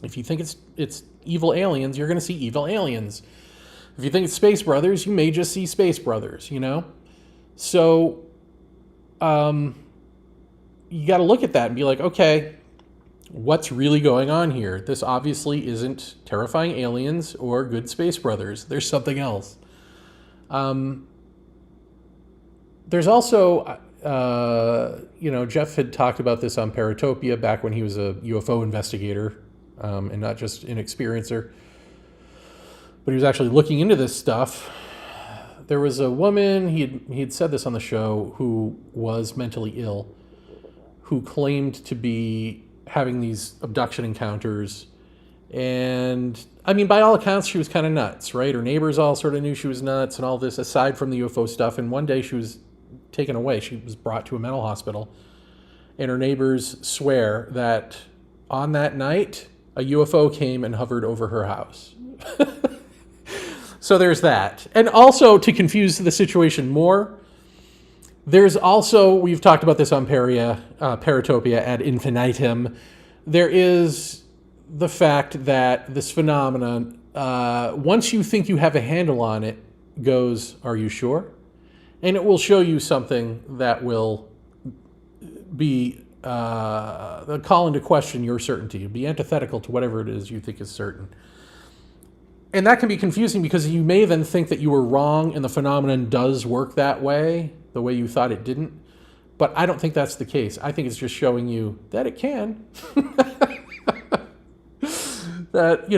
If you think it's evil aliens, you're going to see evil aliens. If you think it's Space Brothers, you may just see Space Brothers, you know? So you got to look at that and be like, okay, what's really going on here? This obviously isn't terrifying aliens or good Space Brothers. There's something else. There's also, Jeff had talked about this on Paratopia back when he was a UFO investigator and not just an experiencer. But he was actually looking into this stuff. There was a woman, he had said this on the show, who was mentally ill, who claimed to be having these abduction encounters. And, I mean, by all accounts, she was kind of nuts, right? Her neighbors all sort of knew she was nuts and all this, aside from the UFO stuff. And one day she was taken away. She was brought to a mental hospital. And her neighbors swear that on that night, a UFO came and hovered over her house. So there's that. And also, to confuse the situation more, there's also, we've talked about this on Paratopia ad infinitum, there is the fact that this phenomenon, once you think you have a handle on it, goes, are you sure? And it will show you something that will be call into question your certainty, be antithetical to whatever it is you think is certain. And that can be confusing because you may then think that you were wrong and the phenomenon does work that way, the way you thought it didn't. But I don't think that's the case. I think it's just showing you that it can. That,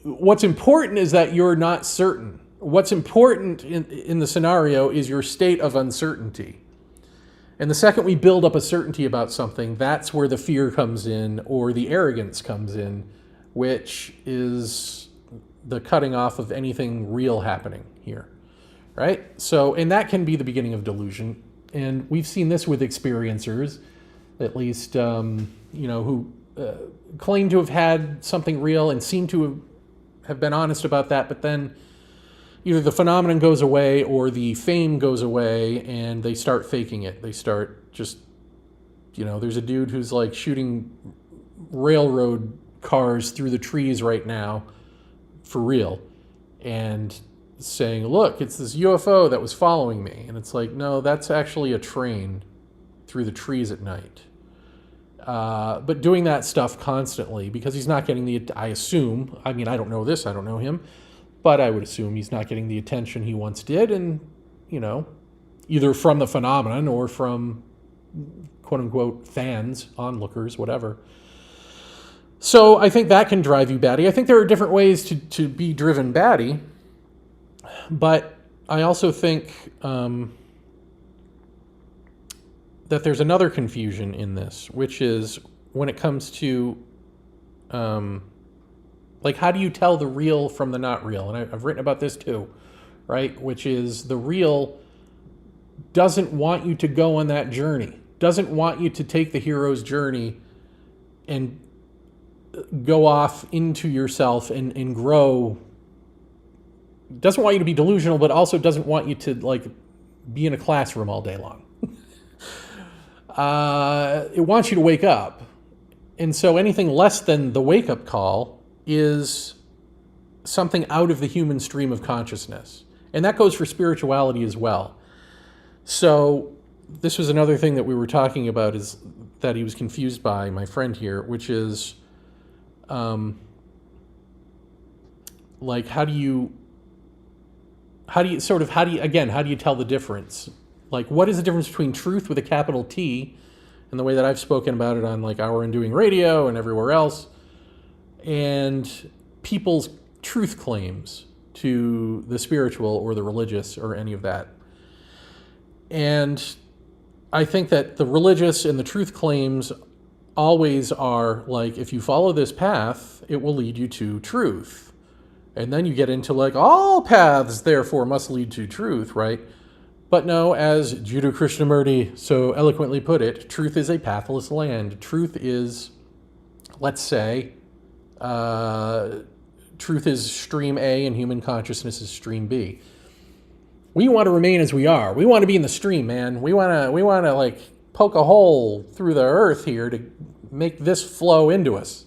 what's important is that you're not certain. What's important in the scenario is your state of uncertainty. And the second we build up a certainty about something, that's where the fear comes in or the arrogance comes in, which is the cutting off of anything real happening here, right? So, and that can be the beginning of delusion. And we've seen this with experiencers, at least, who claim to have had something real and seem to have been honest about that, but then either the phenomenon goes away or the fame goes away and they start faking it. They start just, there's a dude who's like shooting railroad cars through the trees right now for real and saying, look, it's this UFO that was following me. And it's like, no, that's actually a train through the trees at night. But doing that stuff constantly because he's not getting I assume, I mean, I don't know this, I don't know him, but I would assume he's not getting the attention he once did. And, either from the phenomenon or from quote unquote fans, onlookers, whatever. So I think that can drive you batty. I think there are different ways to be driven batty, but I also think that there's another confusion in this, which is when it comes to how do you tell the real from the not real? And I've written about this too, right? Which is the real doesn't want you to go on that journey, doesn't want you to take the hero's journey and go off into yourself and grow. Doesn't want you to be delusional, but also doesn't want you to be in a classroom all day long. It wants you to wake up. And so anything less than the wake-up call is something out of the human stream of consciousness. And that goes for spirituality as well. So this was another thing that we were talking about, is that he was confused by, my friend here, which is how do you tell the difference? Like, what is the difference between truth with a capital T, and the way that I've spoken about it on Our Undoing Radio and everywhere else, and people's truth claims to the spiritual or the religious or any of that. And I think that the religious and the truth claims always are if you follow this path, it will lead you to truth. And then you get into like, all paths therefore must lead to truth, right? But no, as Judah Krishnamurti so eloquently put it, truth is a pathless land. Truth is, let's say, truth is stream A and human consciousness is stream B. We want to remain as we are. We want to be in the stream, man. We want to like poke a hole through the earth here to make this flow into us.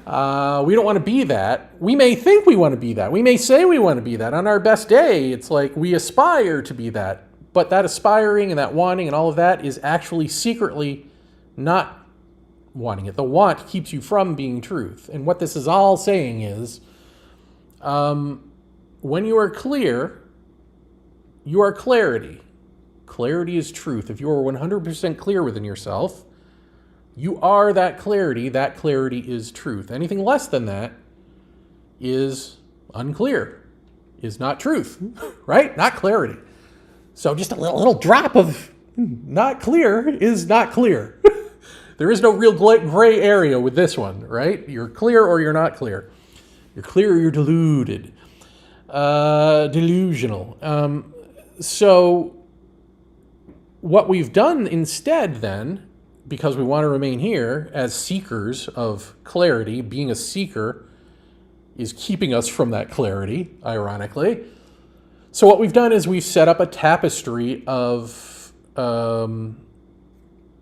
We don't want to be that. We may think we want to be that. We may say we want to be that. On our best day, it's like we aspire to be that. But that aspiring and that wanting and all of that is actually secretly not wanting it. The want keeps you from being truth. And what this is all saying is, when you are clear, you are clarity. Clarity is truth. If you are 100% clear within yourself, you are that clarity. That clarity is truth. Anything less than that is unclear, is not truth, right? Not clarity. So just a little drop of not clear is not clear. There is no real gray area with this one, right? You're clear or you're not clear. You're clear or you're deluded. Delusional. So what we've done instead then, because we want to remain here as seekers of clarity, being a seeker is keeping us from that clarity, ironically. So what we've done is we've set up a tapestry of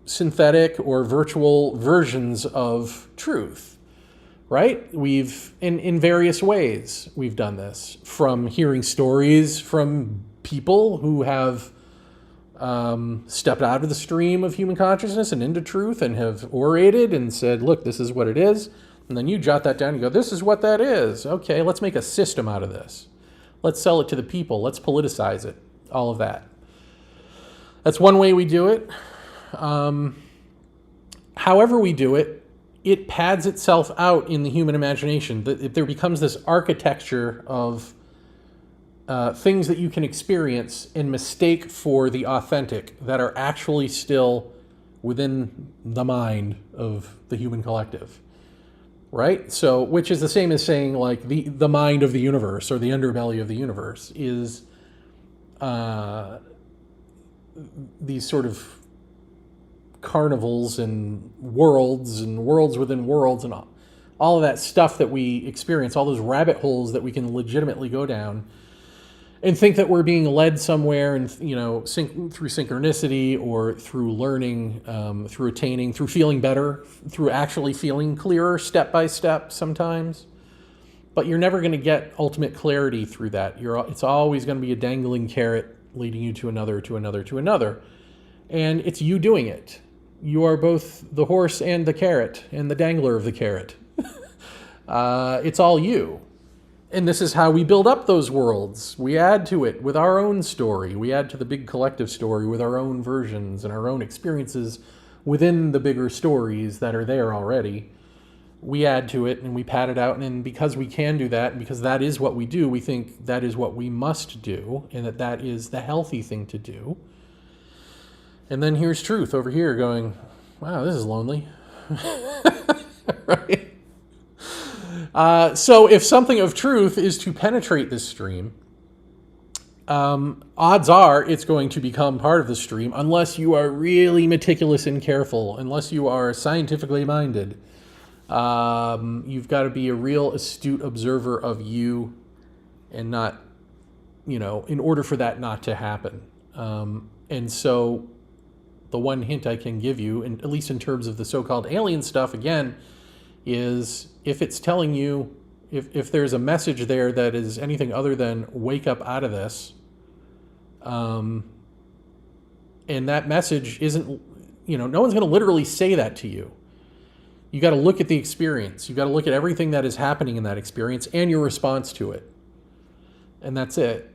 synthetic or virtual versions of truth, right? We've, in various ways, we've done this. From hearing stories from people who have stepped out of the stream of human consciousness and into truth and have orated and said, look, this is what it is. And then you jot that down and go, this is what that is. Okay, let's make a system out of this. Let's sell it to the people. Let's politicize it. All of that. That's one way we do it. However we do it, it pads itself out in the human imagination. There becomes this architecture of things that you can experience and mistake for the authentic that are actually still within the mind of the human collective, right? So, which is the same as saying like the mind of the universe or the underbelly of the universe is these sort of carnivals and worlds within worlds and all of that stuff that we experience, all those rabbit holes that we can legitimately go down and think that we're being led somewhere and, you know, through synchronicity or through learning, through attaining, through feeling better, through actually feeling clearer step by step sometimes. But you're never going to get ultimate clarity through that. It's always going to be a dangling carrot leading you to another, to another, to another. And it's you doing it. You are both the horse and the carrot and the dangler of the carrot. It's all you. And this is how we build up those worlds. We add to it with our own story. We add to the big collective story with our own versions and our own experiences within the bigger stories that are there already. We add to it and we pad it out. And because we can do that, and because that is what we do, we think that is what we must do, and that is the healthy thing to do. And then here's truth over here going, wow, this is lonely. Right? So if something of truth is to penetrate this stream, odds are it's going to become part of the stream unless you are really meticulous and careful, unless you are scientifically minded. You've got to be a real astute observer of you and not, you know, in order for that not to happen. And so the one hint I can give you, and at least in terms of the so-called alien stuff, again, is if it's telling you, if there's a message there that is anything other than wake up out of this, and that message isn't, you know, no one's going to literally say that to you. You got to look at the experience. You got to look at everything that is happening in that experience and your response to it. And that's it.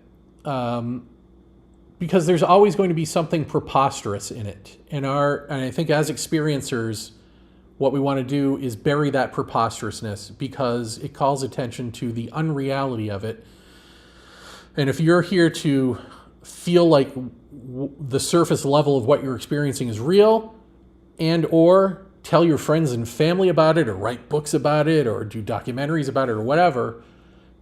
Because there's always going to be something preposterous in it. And I think as experiencers, what we want to do is bury that preposterousness because it calls attention to the unreality of it. And if you're here to feel like the surface level of what you're experiencing is real, and or tell your friends and family about it, or write books about it, or do documentaries about it, or whatever,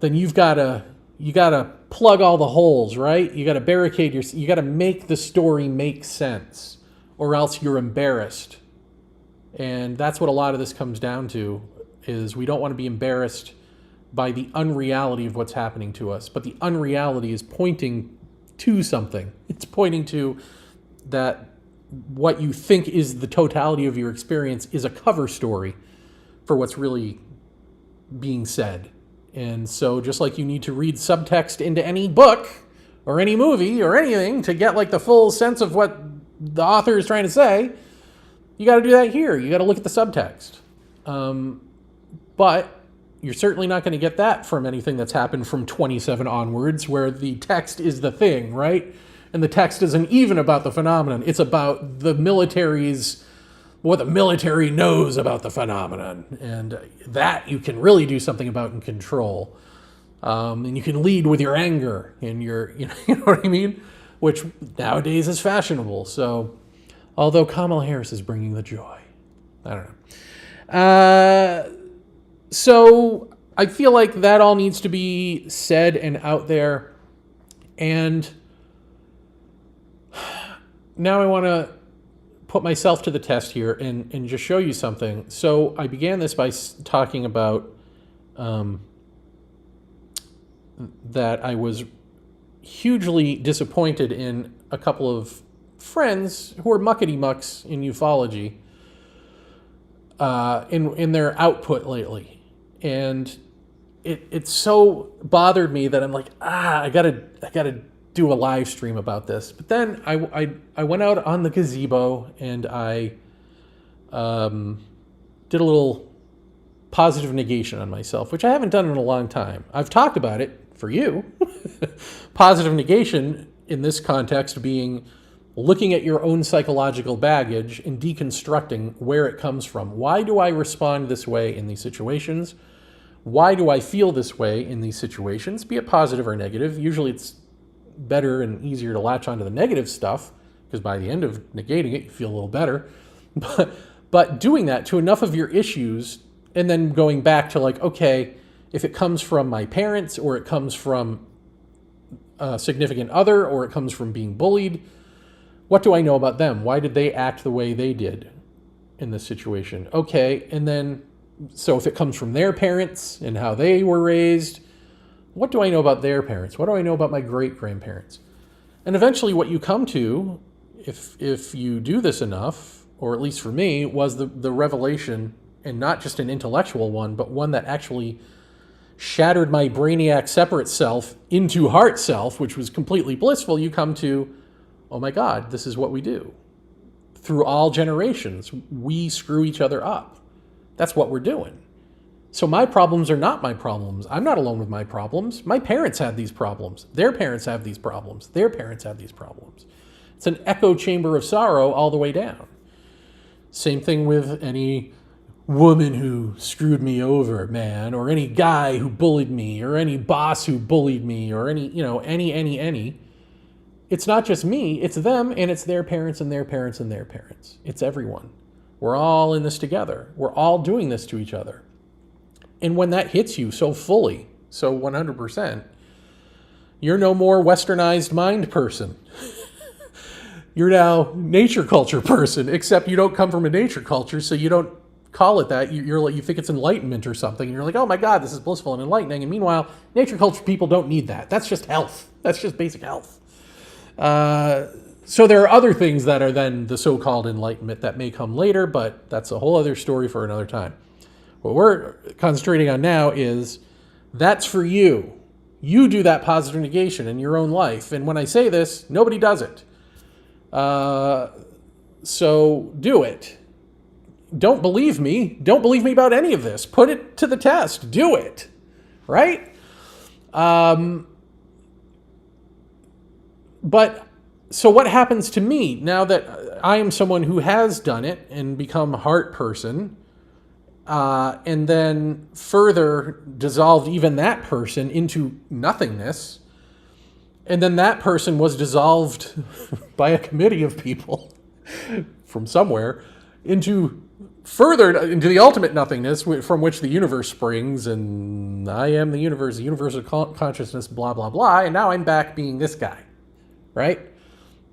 then you gotta plug all the holes, right? You gotta barricade you gotta make the story make sense, or else you're embarrassed. And that's what a lot of this comes down to, is we don't want to be embarrassed by the unreality of what's happening to us. But the unreality is pointing to something. It's pointing to that what you think is the totality of your experience is a cover story for what's really being said. And so just like you need to read subtext into any book or any movie or anything to get like the full sense of what the author is trying to say, you got to do that here. You got to look at the subtext. But you're certainly not going to get that from anything that's happened from 27 onwards, where the text is the thing, right? And the text isn't even about the phenomenon. It's about the military's, what the military knows about the phenomenon. And that you can really do something about and control. And you can lead with your anger and your, you know what I mean? Which nowadays is fashionable. So, although Kamala Harris is bringing the joy. I don't know. So I feel like that all needs to be said and out there. And now I want to put myself to the test here and just show you something. So I began this by talking about that I was hugely disappointed in a couple of friends who are muckety mucks in ufology in their output lately. And it so bothered me that I'm like, I gotta do a live stream about this. But then I went out on the gazebo and I did a little positive negation on myself, which I haven't done in a long time. I've talked about it for you. Positive negation in this context being looking at your own psychological baggage and deconstructing where it comes from. Why do I respond this way in these situations? Why do I feel this way in these situations, be it positive or negative? Usually it's better and easier to latch onto the negative stuff, because by the end of negating it, you feel a little better. But doing that to enough of your issues and then going back to like, okay, if it comes from my parents or it comes from a significant other or it comes from being bullied, what do I know about them? Why did they act the way they did in this situation? Okay, and then, so if it comes from their parents and how they were raised, what do I know about their parents? What do I know about my great-grandparents? And eventually what you come to, if you do this enough, or at least for me, was the revelation, and not just an intellectual one, but one that actually shattered my brainiac separate self into heart self, which was completely blissful. You come to, oh my God, this is what we do. Through all generations, we screw each other up. That's what we're doing. So my problems are not my problems. I'm not alone with my problems. My parents had these problems. Their parents have these problems. Their parents have these problems. It's an echo chamber of sorrow all the way down. Same thing with any woman who screwed me over, man, or any guy who bullied me, or any boss who bullied me, or any. It's not just me, it's them, and it's their parents and their parents and their parents. It's everyone. We're all in this together. We're all doing this to each other. And when that hits you so fully, so 100%, you're no more westernized mind person. You're now nature culture person, except you don't come from a nature culture, so you don't call it that. You think it's enlightenment or something, and you're like, oh my God, this is blissful and enlightening. And meanwhile, nature culture people don't need that. That's just health. That's just basic health. So there are other things that are then the so-called enlightenment that may come later, but that's a whole other story for another time. What we're concentrating on now is that's for you. You do that positive negation in your own life. And when I say this, nobody does it. So do it. Don't believe me. Don't believe me about any of this. Put it to the test. Do it. Right? But so what happens to me now that I am someone who has done it and become a heart person, and then further dissolved even that person into nothingness, and then that person was dissolved by a committee of people from somewhere into further into the ultimate nothingness from which the universe springs, and I am the universe of consciousness, blah, blah, blah, and now I'm back being this guy, right?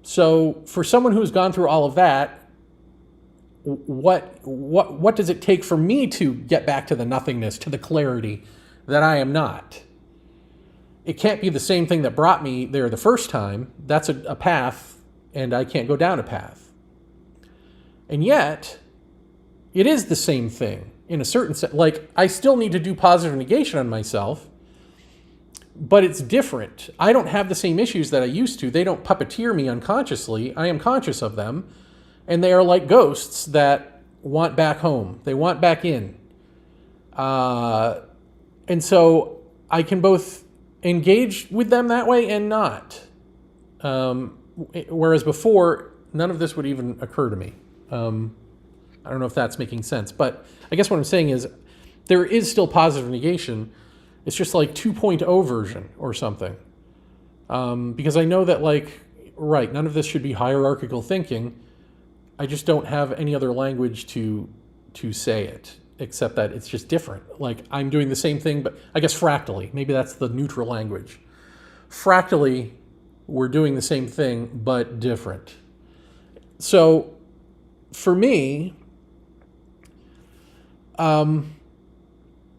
So for someone who's gone through all of that, what does it take for me to get back to the nothingness, to the clarity that I am not? It can't be the same thing that brought me there the first time. That's a path, and I can't go down a path. And yet, it is the same thing in a certain sense. Like, I still need to do positive negation on myself, but it's different. I don't have the same issues that I used to. They don't puppeteer me unconsciously. I am conscious of them, and they are like ghosts that want back home. They want back in. And so I can both engage with them that way and not. Whereas before, none of this would even occur to me. I don't know if that's making sense, but I guess what I'm saying is there is still positive negation. It's just like 2.0 version or something. Because I know that, like, right, none of this should be hierarchical thinking. I just don't have any other language to say it, except that it's just different. Like, I'm doing the same thing, but I guess fractally. Maybe that's the neutral language. Fractally, we're doing the same thing, but different. So, for me, I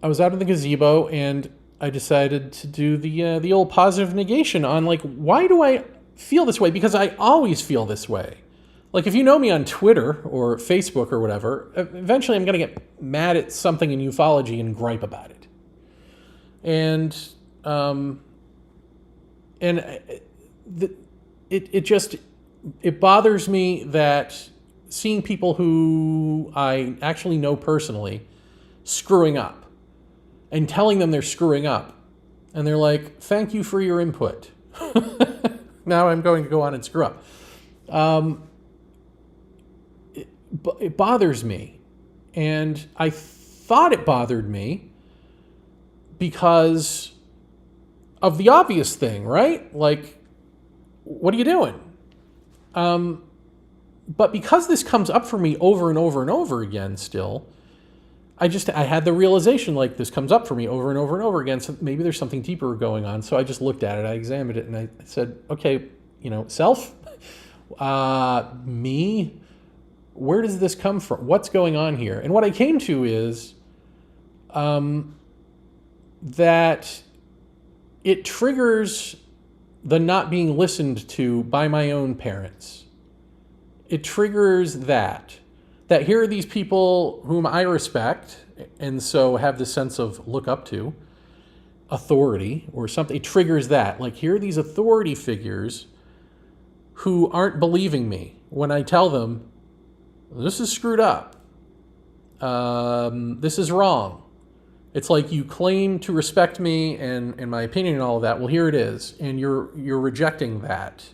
was out in the gazebo and I decided to do the old positive negation on, like, why do I feel this way? Because I always feel this way. Like, if you know me on Twitter or Facebook or whatever, eventually I'm going to get mad at something in ufology and gripe about it. And it bothers me that seeing people who I actually know personally screwing up and telling them they're screwing up. And they're like, thank you for your input. Now I'm going to go on and screw up. It bothers me. And I thought it bothered me because of the obvious thing, right? Like, what are you doing? But because this comes up for me over and over and over again still, I had the realization, like, this comes up for me over and over and over again, so maybe there's something deeper going on. So I just looked at it, I examined it, and I said, okay, self, me, where does this come from? What's going on here? And what I came to is that it triggers the not being listened to by my own parents. It triggers that here are these people whom I respect and so have this sense of look up to, authority or something. It triggers that. Like, here are these authority figures who aren't believing me when I tell them, this is screwed up. This is wrong. It's like, you claim to respect me and my opinion and all of that. Well, here it is. And you're rejecting that.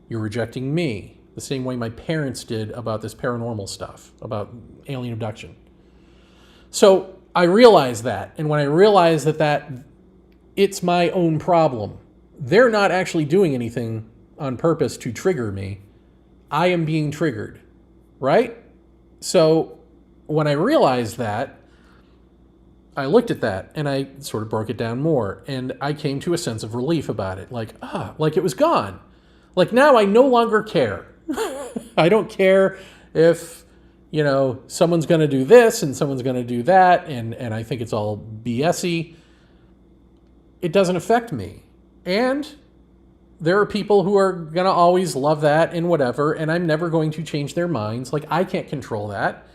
You're rejecting me. The same way my parents did about this paranormal stuff, about alien abduction. So I realized that. And when I realized that it's my own problem, they're not actually doing anything on purpose to trigger me. I am being triggered, right? So when I realized that, I looked at that and I sort of broke it down more. And I came to a sense of relief about it. Like it was gone. Like, now I no longer care. I don't care if, someone's going to do this and someone's going to do that, and I think it's all BS-y. It doesn't affect me. And there are people who are going to always love that and whatever, and I'm never going to change their minds. Like, I can't control that.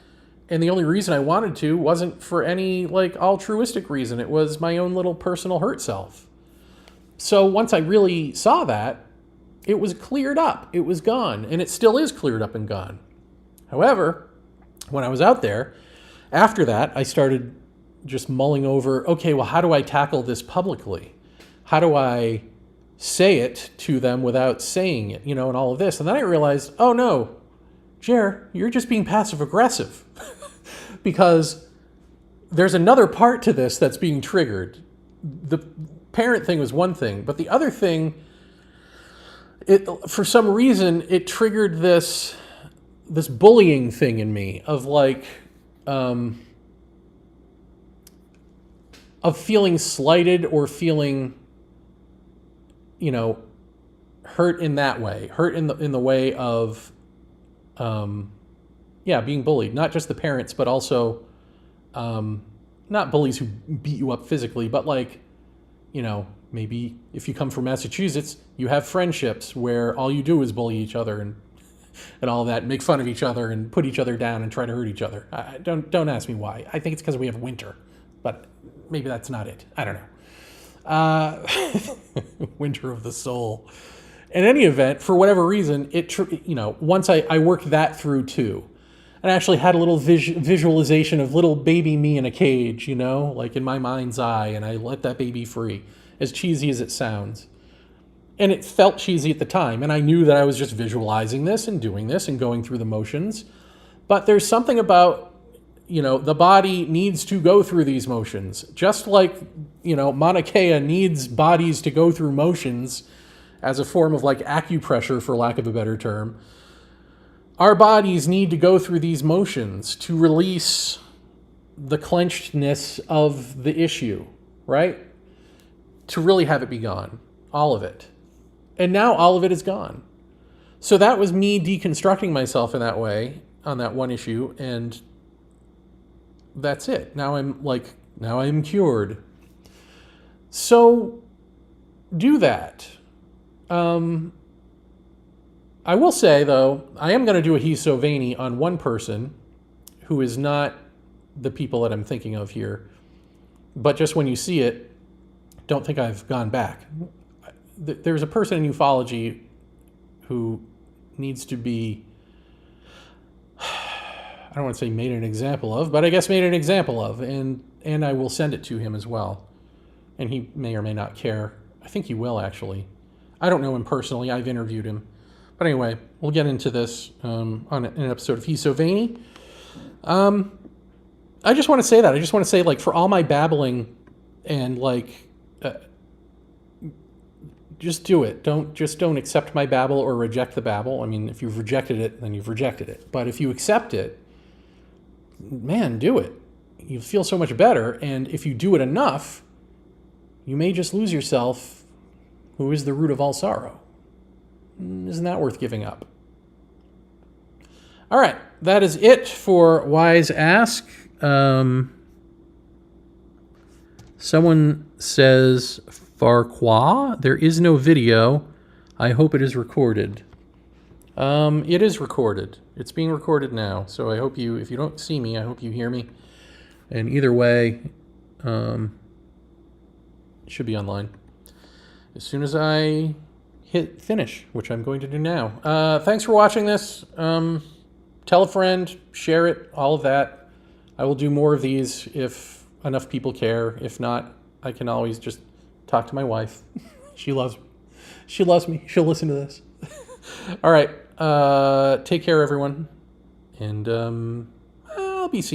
And the only reason I wanted to wasn't for any, like, altruistic reason. It was my own little personal hurt self. So once I really saw that, it was cleared up. It was gone. And it still is cleared up and gone. However, when I was out there, after that, I started just mulling over, okay, well, how do I tackle this publicly? How do I say it to them without saying it, and all of this? And then I realized, oh no, Jer, you're just being passive aggressive. Because there's another part to this that's being triggered. The parent thing was one thing, but the other thing, for some reason, it triggered this this bullying thing in me of like, of feeling slighted or feeling, you know, hurt in that way, hurt in the way of, being bullied, not just the parents, but also, not bullies who beat you up physically, but like, you know, maybe if you come from Massachusetts, you have friendships where all you do is bully each other and all that, make fun of each other and put each other down and try to hurt each other. Don't ask me why. I think it's because we have winter, but maybe that's not it. I don't know. Winter of the soul. In any event, for whatever reason, once I worked that through too, and I actually had a little visualization of little baby me in a cage, you know, like in my mind's eye, and I let that baby free, as cheesy as it sounds. And it felt cheesy at the time, and I knew that I was just visualizing this and doing this and going through the motions. But there's something about, you know, the body needs to go through these motions. Just like, you know, Mauna Kea needs bodies to go through motions as a form of like acupressure, for lack of a better term. Our bodies need to go through these motions to release the clenchedness of the issue, right? To really have it be gone. All of it. And now all of it is gone. So that was me deconstructing myself in that way on that one issue, and that's it. Now I'm cured. So do that. I will say, though, I am going to do a He's So Vaeni on one person who is not the people that I'm thinking of here. But just when you see it, don't think I've gone back. There's a person in ufology who needs to be, I don't want to say made an example of, but I guess made an example of, and I will send it to him as well. And he may or may not care. I think he will, actually. I don't know him personally. I've interviewed him. But anyway, we'll get into this on an episode of He's So Vaeni. I just want to say that. I just want to say, like, for all my babbling and, like, just do it. Don't accept my babble or reject the babble. I mean, if you've rejected it, then you've rejected it. But if you accept it, man, do it. You feel so much better. And if you do it enough, you may just lose yourself, who is the root of all sorrow. Isn't that worth giving up? All right, that is it for Wise Ask. Someone says, Farquhar, there is no video. I hope it is recorded. It is recorded. It's being recorded now. So I hope if you don't see me, I hope you hear me. And either way, it should be online. As soon as I hit finish, which I'm going to do now. Thanks for watching this. Tell a friend, share it, all of that. I will do more of these if enough people care. If not, I can always just talk to my wife. She loves me. She'll listen to this. All right. Take care, everyone. And I'll be seeing you.